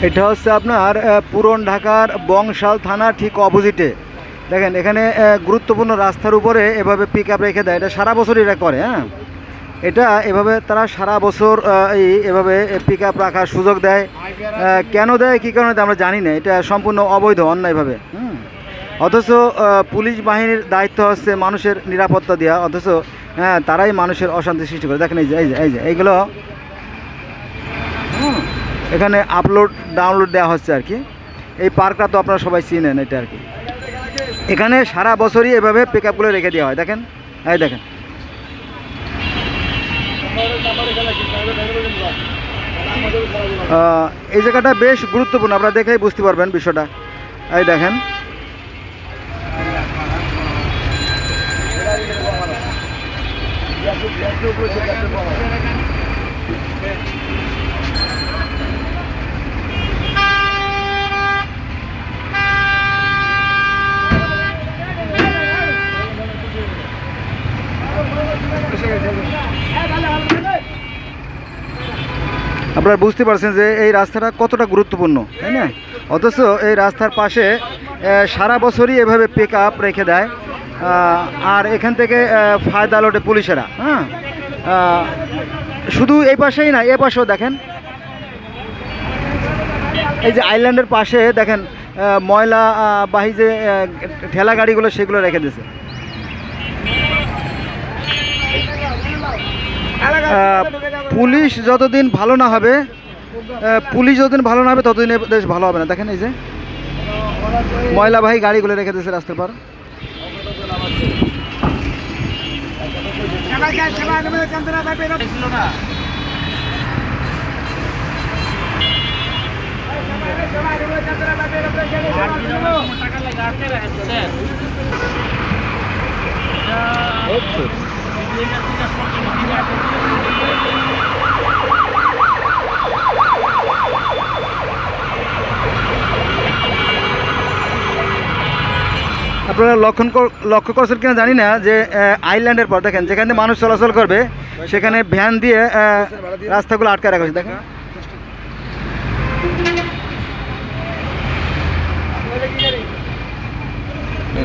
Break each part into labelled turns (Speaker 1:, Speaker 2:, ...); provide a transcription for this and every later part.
Speaker 1: এটা হচ্ছে আপনার পুরন ঢাকার বংশাল থানা ঠিক অপোজিটে। দেখেন এখানে গুরুত্বপূর্ণ রাস্তার উপরে এভাবে পিক আপ রেখে দেয়। এটা সারা বছর এটা করে। হ্যাঁ, এটা এভাবে তারা সারা বছর এভাবে পিক আপ রাখার সুযোগ দেয়। কেন দেয়, কী কারণে দেয় আমরা জানি না। এটা সম্পূর্ণ অবৈধ, অন্যায়ভাবে। অথচ পুলিশ বাহিনীর দায়িত্ব হচ্ছে মানুষের নিরাপত্তা দেওয়া, অথচ হ্যাঁ তারাই মানুষের অশান্তি সৃষ্টি করে। দেখেন এই যে এইগুলো এখানে আপলোড ডাউনলোড দেওয়া হচ্ছে আর কি। এই পার্কটা তো আপনারা সবাই চিনেন এটা আর কি। এখানে সারা বছরই এভাবে পিক আপগুলো রেখে দেওয়া হয়। দেখেন এই দেখেন এই জায়গাটা বেশ গুরুত্বপূর্ণ, আপনারা দেখলেই বুঝতে পারবেন বিষয়টা। এই দেখেন আপনারা বুঝতে পারছেন যে এই রাস্তাটা কতটা গুরুত্বপূর্ণ, তাই না? অথচ এই রাস্তার পাশে সারা বছরই এভাবে পিক আপ রেখে দেয়। আর এখান থেকে ফায়দা লোটে পুলিশেরা। হ্যাঁ, শুধু এই পাশেই না, এ পাশেও দেখেন। এই যে আইল্যান্ডের পাশে দেখেন ময়লা বাহী যে ঠেলা গাড়িগুলো সেগুলো রেখে দিয়েছে। পুলিশ যতদিন ভালো না হবে ততদিন দেশ ভালো হবে না। দেখেন এই যে ময়লাবাহী গাড়িগুলো রেখে দিয়েছে রাস্তার পার। আপনারা লক্ষ্য করছেন কিনা জানি না যে আইল্যান্ডের পর দেখেন যেখানে মানুষ চলাচল করবে সেখানে ভ্যান দিয়ে রাস্তাগুলো আটকে রাখা হয়েছে। দেখেন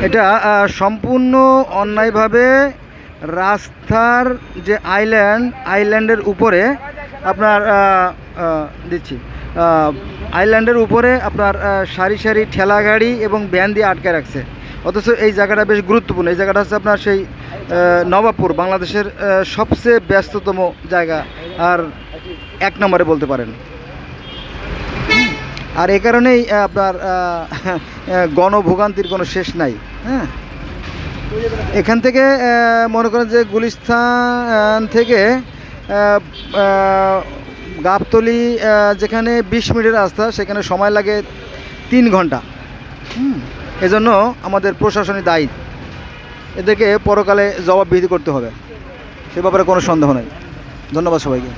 Speaker 1: এটা সম্পূর্ণ অন্যায়ভাবে রাস্তার যে আইল্যান্ডের উপরে আপনার দিচ্ছি আইল্যান্ডের উপরে আপনার সারি সারি ঠেলা গাড়ি এবং ভ্যান দিয়ে আটকে রাখছে। অথচ এই জায়গাটা বেশ গুরুত্বপূর্ণ। এই জায়গাটা হচ্ছে আপনার সেই নবাবপুর, বাংলাদেশের সবচেয়ে ব্যস্ততম জায়গা, আর 1 নম্বরে বলতে পারেন। আর এ কারণেই আপনার গণভোগান্তির কোনো শেষ নাই। হ্যাঁ, এখান থেকে মনে করেন যে গুলিস্তান থেকে গাবতলী যেখানে 20 মিনিটের রাস্তা, সেখানে সময় লাগে 3 ঘন্টা। এজন্য আমাদের প্রশাসনিক দায়ী, এদেরকে পরকালে জবাবদিহি করতে হবে, সে ব্যাপারে কোনো সন্দেহ নেই। ধন্যবাদ সবাইকে।